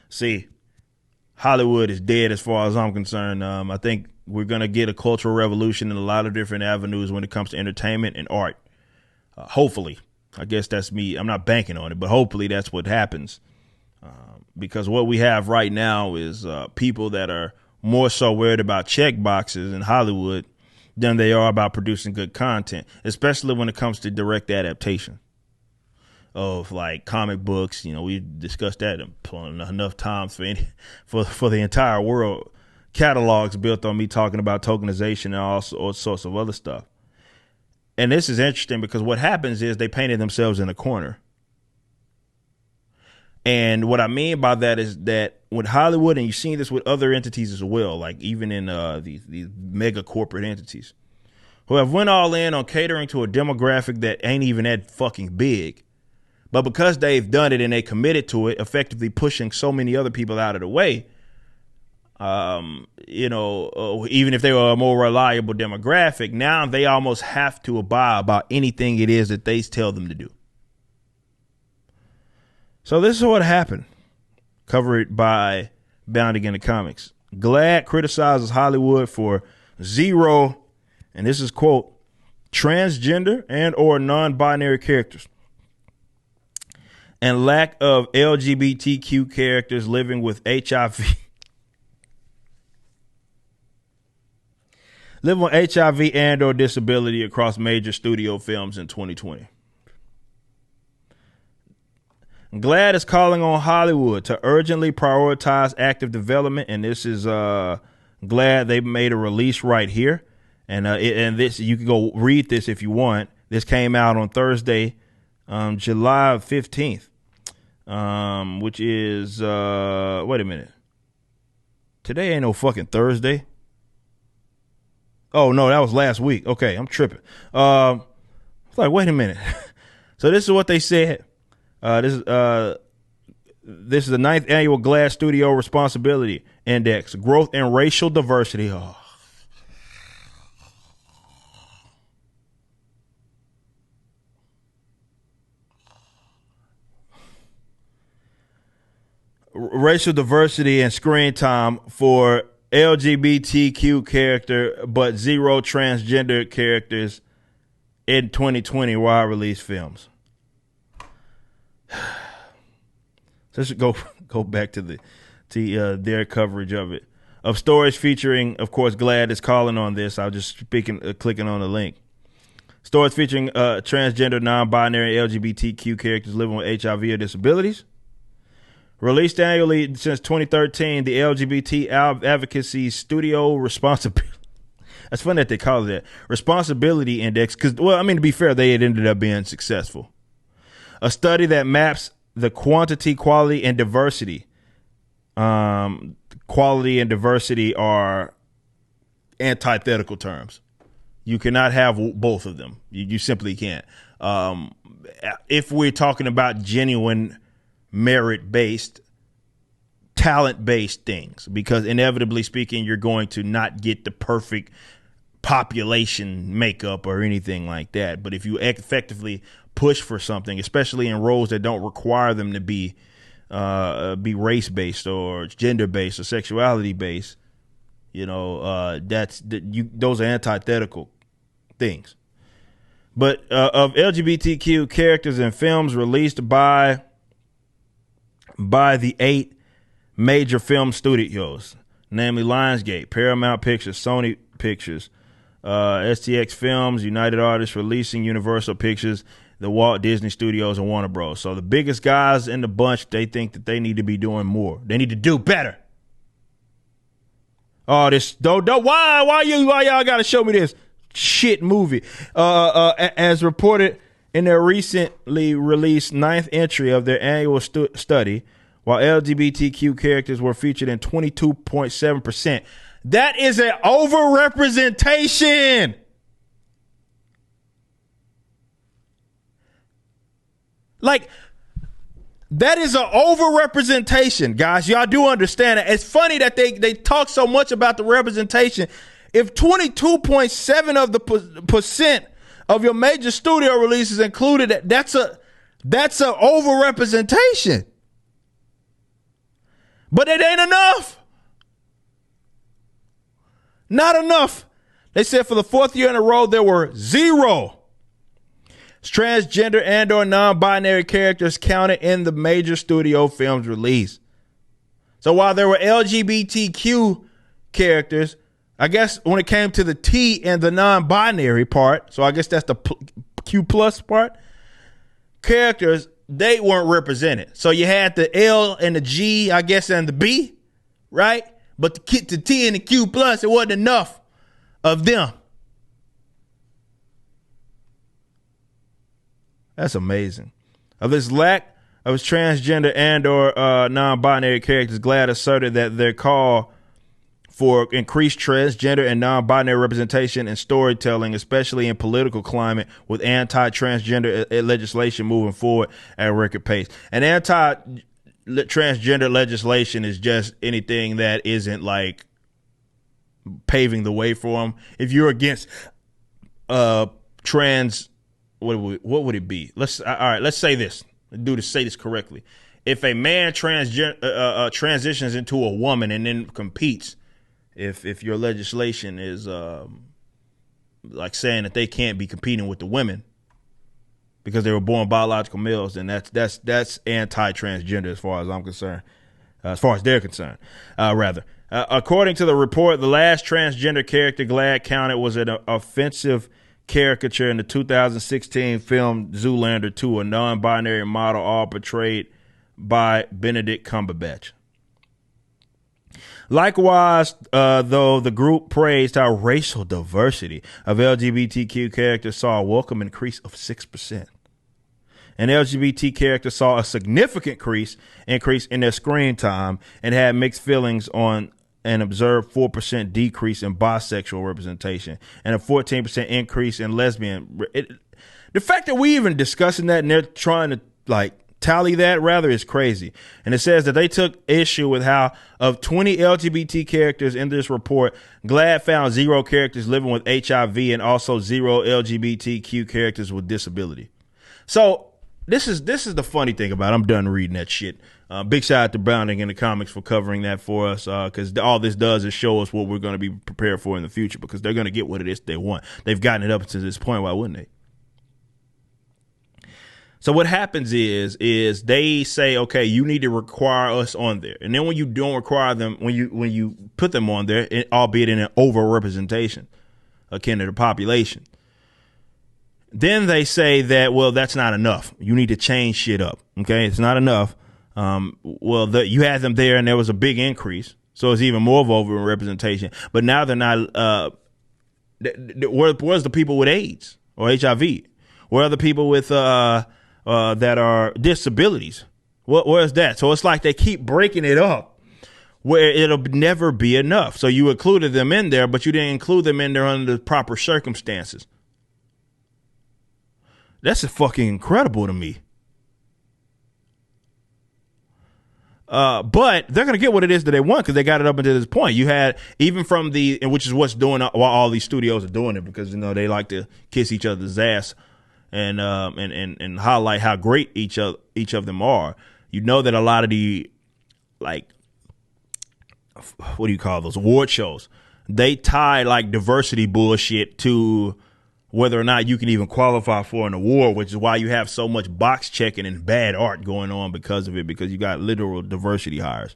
See, Hollywood is dead as far as I'm concerned. I think we're going to get a cultural revolution in a lot of different avenues when it comes to entertainment and art. Hopefully. I guess that's me. I'm not banking on it, but hopefully that's what happens. Because what we have right now is people that are more so worried about check boxes in Hollywood than they are about producing good content, especially when it comes to direct adaptation of like comic books. You know, we discussed that enough times for the entire world. Catalogs built on me talking about tokenization and all sorts of other stuff. And this is interesting because what happens is they painted themselves in a corner. And what I mean by that is that with Hollywood, and you've seen this with other entities as well, like even in these mega corporate entities, who have went all in on catering to a demographic that ain't even that fucking big. But because they've done it and they committed to it, effectively pushing so many other people out of the way, even if they were a more reliable demographic, now they almost have to abide by anything it is that they tell them to do. So this is what happened. Covered by Bounding into Comics. GLAAD criticizes Hollywood for zero, and this is quote, transgender and or non-binary characters and lack of LGBTQ characters living with HIV. Living with HIV and or disability across major studio films in 2020. GLAAD is calling on Hollywood to urgently prioritize active development, and this is GLAAD. They made a release right here, and this you can go read this if you want. This came out on Thursday, July 15th, which is wait a minute. Today ain't no fucking Thursday. Oh no, that was last week. Okay, I'm tripping. It's like, wait a minute. So this is what they said. This is the 9th annual GLAAD Studio Responsibility Index, Growth and Racial Diversity. Oh. Racial diversity and screen time for LGBTQ character, but zero transgender characters in 2020 wide release films. So let's go back to their coverage of it. Of stories featuring, of course, GLAAD is calling on this. I'll just clicking on the link. Stories featuring transgender, non-binary, LGBTQ characters living with HIV or disabilities. Released annually since 2013, the LGBT Advocacy Studio Responsibility. That's funny that they call it that. Responsibility Index, because, well, I mean, to be fair, they had ended up being successful. A study that maps the quantity, quality, and diversity. Quality and diversity are antithetical terms. You cannot have both of them. You simply can't. If we're talking about genuine merit-based, talent-based things, because inevitably speaking, you're going to not get the perfect population makeup or anything like that. But if you effectively push for something, especially in roles that don't require them to be race-based or gender-based or sexuality-based, those are antithetical things. But of LGBTQ characters in films released by the 8 major film studios, namely Lionsgate, Paramount Pictures, Sony Pictures, STX Films, United Artists Releasing, Universal Pictures, the Walt Disney Studios, and Warner Bros. So the biggest guys in the bunch, they think that they need to be doing more. They need to do better. Oh, this why y'all gotta show me this shit movie? As reported in their recently released 9th entry of their annual study, while LGBTQ characters were featured in 22.7%. That is an overrepresentation. Like, that is an overrepresentation, guys. Y'all do understand it. It's funny that they talk so much about the representation. If 22.7 of the percent of your major studio releases included, that's a overrepresentation. But it ain't enough. Not enough. They said for the fourth year in a row, there were 0 transgender and or non-binary characters counted in the major studio films released. So while there were LGBTQ characters, I guess when it came to the T and the non-binary part, so I guess that's the Q plus part, characters, they weren't represented. So you had the L and the G, I guess, and the B, right? But the T and the Q plus, it wasn't enough of them. That's amazing. Of this lack of its transgender and or non-binary characters, GLAAD asserted that their call for increased transgender and non-binary representation in storytelling, especially in political climate, with anti-transgender legislation moving forward at a record pace. And anti-transgender legislation is just anything that isn't like paving the way for them. If you're against trans, what would it be? Let's say this. Say this correctly. If a man transitions into a woman and then competes, if your legislation is like saying that they can't be competing with the women because they were born biological males, then that's anti-transgender as far as I'm concerned, as far as they're concerned, rather. According to the report, the last transgender character GLAAD counted was an offensive caricature in the 2016 film Zoolander 2, a non-binary model, all portrayed by Benedict Cumberbatch. Likewise, though, the group praised how racial diversity of LGBTQ characters saw a welcome increase of 6%. And LGBT characters saw a significant increase in their screen time and had mixed feelings on an observed 4% decrease in bisexual representation and a 14% increase in lesbian. The fact that we even discussing that and they're trying to like tally that rather is crazy. And it says that they took issue with how of 20 LGBT characters in this report, GLAAD found 0 characters living with HIV and also 0 LGBTQ characters with disability. So this is the funny thing about it. I'm done reading that shit. Big shout out to Browning and the Comics for covering that for us, because all this does is show us what we're going to be prepared for in the future, because they're going to get what it is they want. They've gotten it up to this point. Why wouldn't they? So what happens is they say, okay, you need to require us on there. And then when you don't require them, when you put them on there, albeit in an overrepresentation akin to the population, then they say that, well, that's not enough. You need to change shit up. Okay. It's not enough. You had them there and there was a big increase. So it's even more of overrepresentation, but now they're not, where's the people with AIDS or HIV? Where are the people with, that are disabilities? Where's that? So it's like they keep breaking it up where it'll never be enough. So you included them in there, but you didn't include them in there under the proper circumstances. That's fucking incredible to me. But they're going to get what it is that they want because they got it up until this point. You had, even from which is what's doing while all these studios are doing it, because, you know, they like to kiss each other's ass and highlight how great each of them are. You know that a lot of the, like, what do you call those award shows? They tie like diversity bullshit to whether or not you can even qualify for an award, which is why you have so much box checking and bad art going on because of it, because you got literal diversity hires.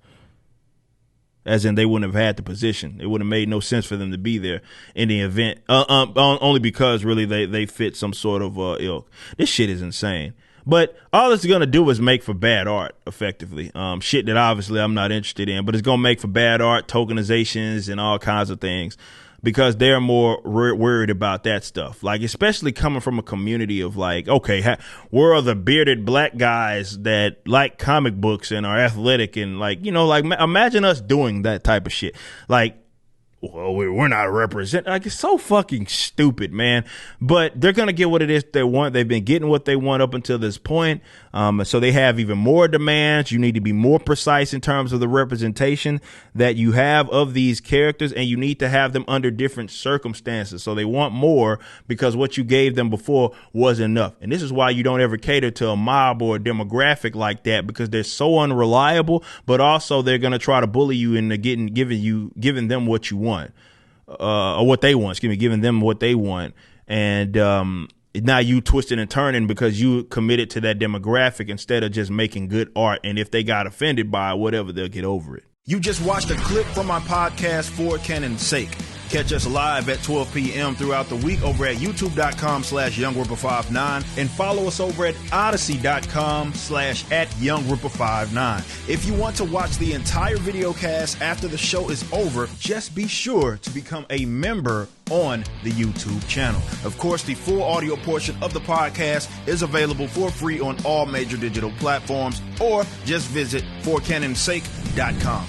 As in, they wouldn't have had the position. It would have made no sense for them to be there in the event, only because really they fit some sort of ilk. This shit is insane. But all it's going to do is make for bad art, effectively. Shit that obviously I'm not interested in, but it's going to make for bad art, tokenizations, and all kinds of things, because they're more worried about that stuff. Like, especially coming from a community of like, okay, where are the bearded black guys that like comic books and are athletic and like, you know, like imagine us doing that type of shit. Like, well, we're not representing. Like, it's so fucking stupid, man. But they're going to get what it is they want. They've been getting what they want up until this point. So they have even more demands. You need to be more precise in terms of the representation that you have of these characters, and you need to have them under different circumstances. So they want more because what you gave them before wasn't enough. And this is why you don't ever cater to a mob or a demographic like that, because they're so unreliable, but also they're going to try to bully you into giving them what you want. Or what they want, giving them what they want. And now you twisting and turning because you committed to that demographic instead of just making good art. And if they got offended by whatever, they'll get over it. You just watched a clip from my podcast, For Canon's Sake. Catch us live at 12 p.m. throughout the week over at youtube.com/YoungRipper59 and follow us over at odyssey.com/@YoungRipper59. If you want to watch the entire video cast after the show is over, just be sure to become a member on the YouTube channel. Of course, the full audio portion of the podcast is available for free on all major digital platforms, or just visit forcanonsake.com.